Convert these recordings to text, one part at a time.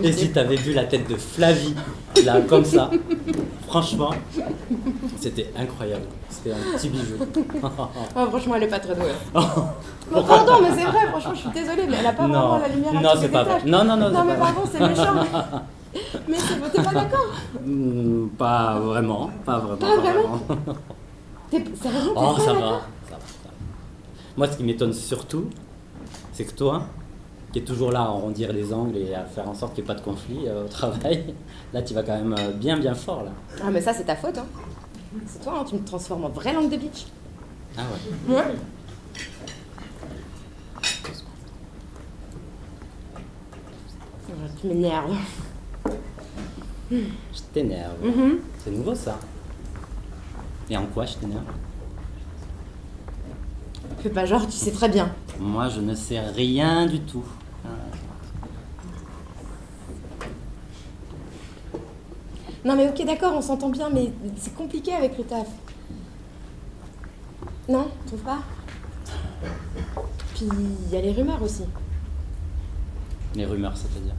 Et si t'avais vu la tête de Flavie, là, comme ça, franchement, c'était incroyable. C'était un petit bijou. Oh, franchement, elle est pas très douée. Oh, pardon, mais c'est vrai, franchement, je suis désolée, mais elle a pas vraiment la lumière à non, c'est pas vrai. Non, mais pas pardon, c'est méchant. Mais t'es pas d'accord? Pas vraiment, pas vraiment. Pas vraiment. Sérieusement, Oh, ça va. Moi, ce qui m'étonne surtout, c'est que toi, qui es toujours là à arrondir les angles et à faire en sorte qu'il n'y ait pas de conflit au travail, là, tu vas quand même bien fort, là. Ah, mais ça, c'est ta faute, hein. C'est toi, hein, tu me transformes en vraie langue de bitch. Ah ouais? Ouais. Tu m'énerves. Je t'énerve. C'est nouveau, ça. Et en quoi je t'énerve? Fais pas genre, tu sais très bien. Moi, je ne sais rien du tout. Non mais ok, d'accord, on s'entend bien, mais c'est compliqué avec le taf. Non, tu trouves pas? Puis il y a les rumeurs aussi. Les rumeurs, c'est-à-dire?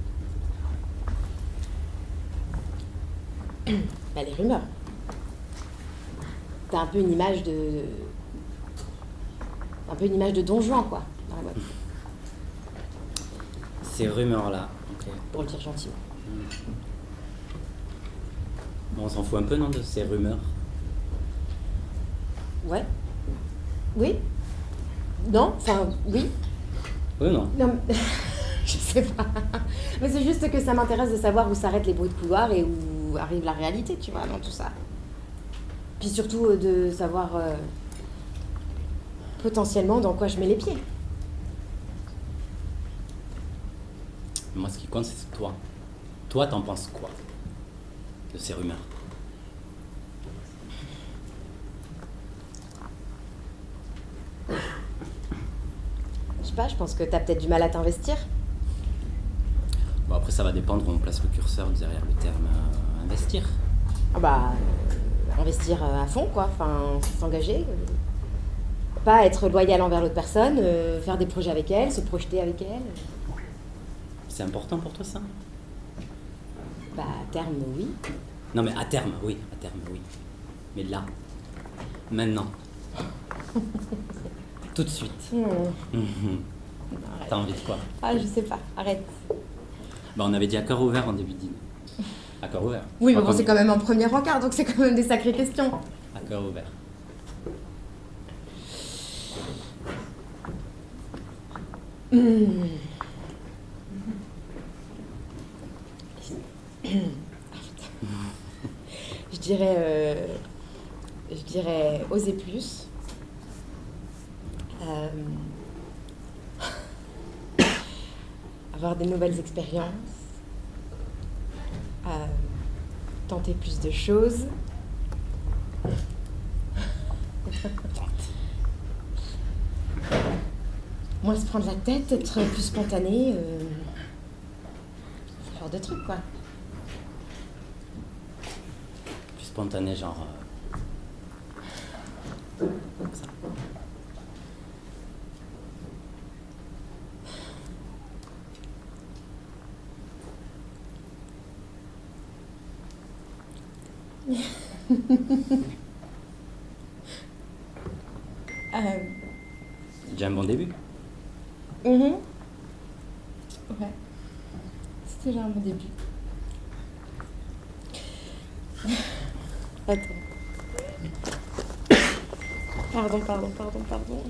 Bah les rumeurs. T'as un peu une image de... Don Juan, quoi, dans la boîte. Ces rumeurs-là, ok. Pour le dire gentiment. Bon, on s'en fout un peu, non, de ces rumeurs? Ouais. Oui. Non, enfin, oui. Oui ou non? Non, mais... je sais pas. Mais c'est juste que ça m'intéresse de savoir où s'arrêtent les bruits de couloir et où arrive la réalité, tu vois, dans tout ça. Puis surtout de savoir potentiellement dans quoi je mets les pieds. Moi, ce qui compte, c'est toi. Toi, t'en penses quoi de ces rumeurs? Je sais pas, je pense que t'as peut-être du mal à t'investir. Bon, après, ça va dépendre où on place le curseur derrière le terme investir. Ah bah, investir à fond, quoi. Enfin, s'engager. Pas être loyal envers l'autre personne, faire des projets avec elle, se projeter avec elle. C'est important pour toi, ça? Bah, à terme, oui. Non, mais à terme, oui. Mais là, maintenant, tout de suite. T'as envie de quoi? Ah, je sais pas, arrête. Bah, on avait dit à cœur ouvert en début de dîner. À cœur ouvert. Oui, mais bon, c'est quand même un premier encart, donc c'est quand même des sacrées questions. À cœur ouvert. Je dirais oser plus. Avoir des nouvelles expériences. Tenter plus de choses. Moins se prendre la tête, être plus spontané. Ce genre de truc, quoi. Plus spontané, genre... comme ça. Déjà un bon début. Ouais. C'était déjà un bon début. Attends. Pardon. Pardon.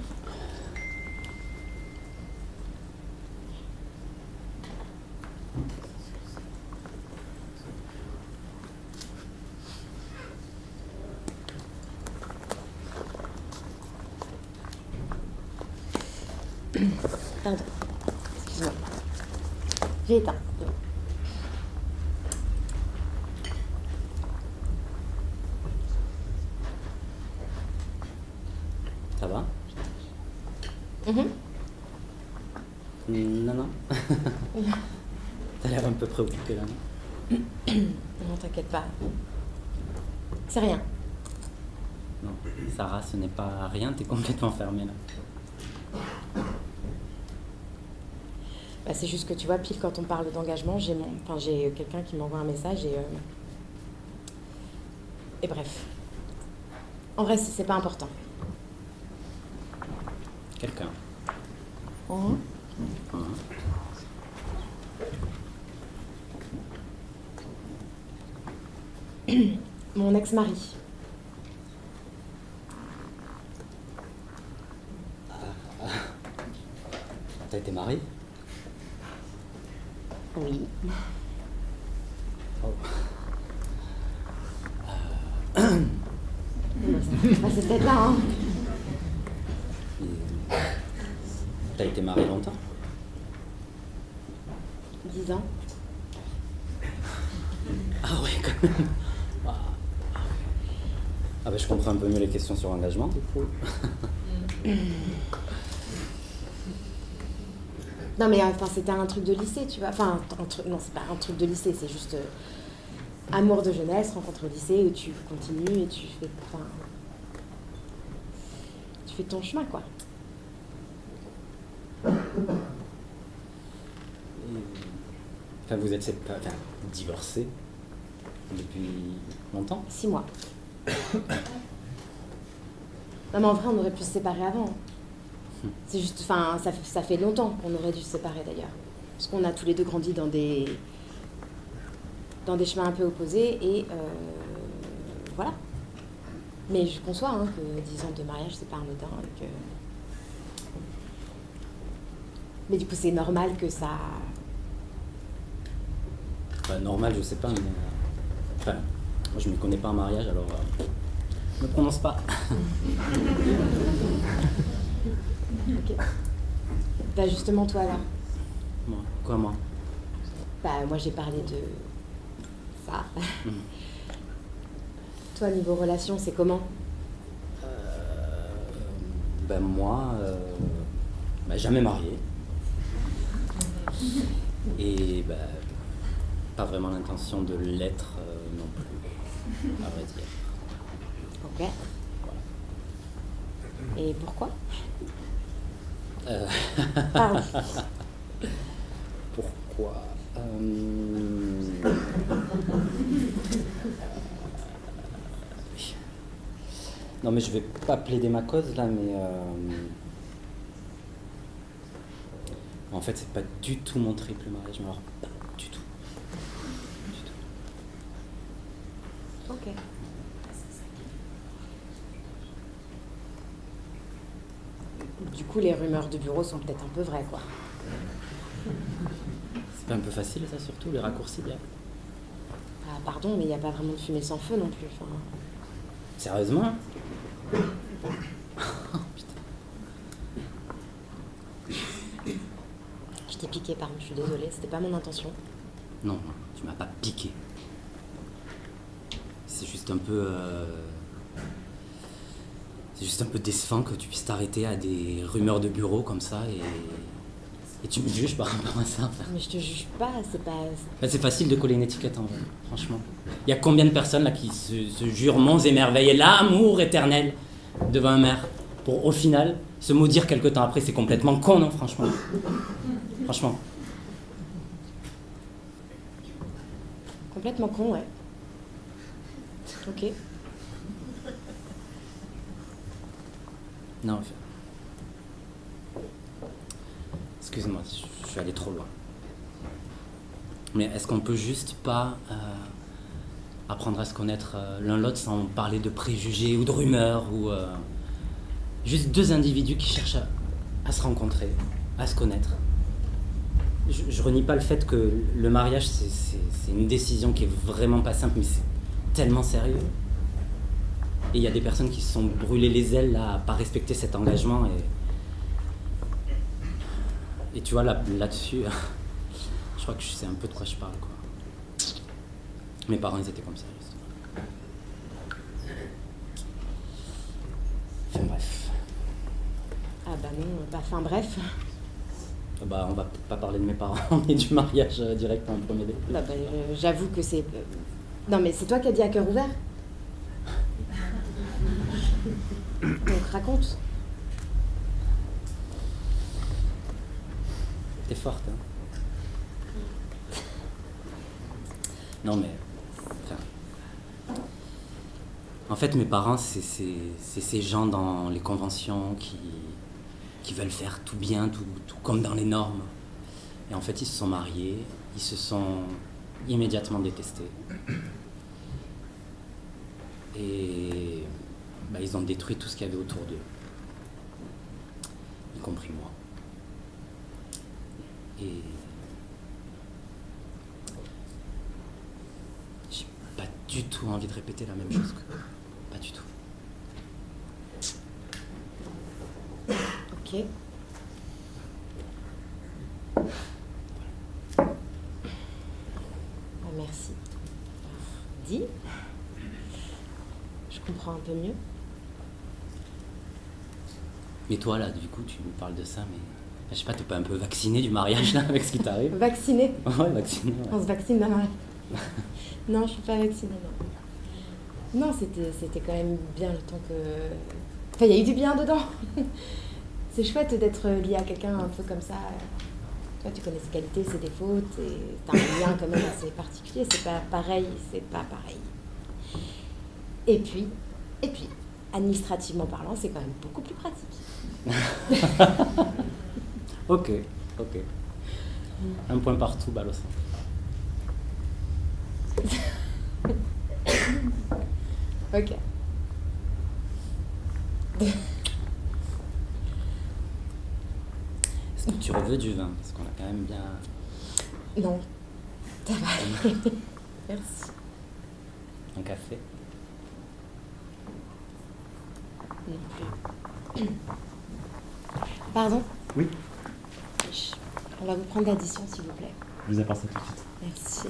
Excuse-moi. J'ai éteint. Ça va? Non. T'as l'air un peu préoccupé là, non? Non, t'inquiète pas. C'est rien. Non, Sarah, ce n'est pas rien, t'es complètement fermée là. Bah, c'est juste que tu vois, pile quand on parle d'engagement, j'ai quelqu'un qui m'envoie un message et bref. En vrai, c'est pas important. Quelqu'un. Mhm. Mon ex-mari. T'as été mariée? Oui. Oh. C'est peut-être là, hein. Et t'as été mariée longtemps? 10 ans. Ah ouais, quand même. Ah bah je comprends un peu mieux les questions sur l'engagement, du coup. Non mais enfin c'était un truc de lycée, tu vois. Enfin non, c'est pas un truc de lycée, c'est juste amour de jeunesse, rencontre au lycée où tu continues et tu fais ton chemin quoi. Enfin vous êtes divorcés depuis longtemps? 6 mois. Non mais en vrai on aurait pu se séparer avant. C'est juste, enfin, ça fait longtemps qu'on aurait dû se séparer d'ailleurs. Parce qu'on a tous les deux grandi dans des chemins un peu opposés et voilà. Mais je conçois hein, que 10 ans de mariage, c'est pas anodin. Et que... Mais du coup, c'est normal que ça... Bah, normal, je sais pas, mais... Enfin, moi je me connais pas en mariage, alors... ne prononce pas. Ok. Bah justement toi là. Moi. Quoi moi? Bah moi j'ai parlé de ça. Toi niveau relation c'est comment? Ben moi, jamais marié. Et ben, pas vraiment l'intention de l'être non plus, à vrai dire. Ok. Voilà. Et pourquoi? Pardon. Pourquoi? Non mais je vais pas plaider ma cause là, mais en fait c'est pas du tout mon triple mariage, mais alors pas du tout. Du tout. Ok. Du coup, les rumeurs de bureau sont peut-être un peu vraies, quoi. C'est pas un peu facile ça, surtout, les raccourcis là? Ah, pardon, mais il n'y a pas vraiment de fumée sans feu non plus. Enfin... Sérieusement? Oh, putain. Je t'ai piqué, pardon, je suis désolée, c'était pas mon intention. Non, non, tu m'as pas piqué. C'est juste un peu... C'est juste un peu décevant que tu puisses t'arrêter à des rumeurs de bureau comme ça et tu me juges par rapport à ça. Enfin. Mais je te juge pas, c'est pas... Enfin, c'est facile de coller une étiquette en vrai, franchement. Il y a combien de personnes là qui se jurent monts et merveilles et l'amour éternel devant un maire pour au final se maudire quelque temps après? C'est complètement con, non, franchement. Franchement. Complètement con, ouais. Ok. Non, excuse-moi, je suis allé trop loin. Mais est-ce qu'on peut juste pas apprendre à se connaître l'un l'autre sans parler de préjugés ou de rumeurs ou juste deux individus qui cherchent à se rencontrer, à se connaître. Je renie pas le fait que le mariage c'est une décision qui est vraiment pas simple, mais c'est tellement sérieux. Et il y a des personnes qui se sont brûlées les ailes là, à pas respecter cet engagement et tu vois là-dessus, je crois que je sais un peu de quoi je parle quoi. Mes parents ils étaient comme ça justement. Enfin bref. Ah bah non, bah fin bref. Bah on va pas parler de mes parents mais du mariage direct en premier dé. Bah, j'avoue que c'est... Non mais c'est toi qui as dit à cœur ouvert. Donc raconte. T'es forte hein. Non, mais... Enfin, en fait, mes parents, c'est ces gens dans les conventions qui veulent faire tout bien, tout comme dans les normes. Et en fait, ils se sont mariés, ils se sont immédiatement détestés. Et bah, ils ont détruit tout ce qu'il y avait autour d'eux, y compris moi. Et j'ai pas du tout envie de répéter la même chose qu'eux. Pas du tout. Ok. Merci. Dis. Je comprends un peu mieux. Mais toi, là, du coup, tu me parles de ça, mais... Je sais pas, t'es pas un peu vacciné du mariage, là, avec ce qui t'arrive? Vacciné. Ouais, vacciné, ouais. On se vaccine d'un mariage. Non, je suis pas vaccinée, non. Non, c'était quand même bien le temps que... Enfin, il y a eu du bien dedans. C'est chouette d'être lié à quelqu'un un peu comme ça. Toi, tu connais ses qualités, ses défauts, t'as un lien quand même assez particulier. C'est pas pareil, Et puis, administrativement parlant, c'est quand même beaucoup plus pratique. Ok. Un point partout, balle au centre. Ok. Est-ce que tu veux du vin? Parce qu'on a quand même bien... Non, ça va aller. Merci. Un café? Non plus. Pardon? Oui, On va vous prendre l'addition, s'il vous plaît. je vous apporte ça tout de suite. Merci.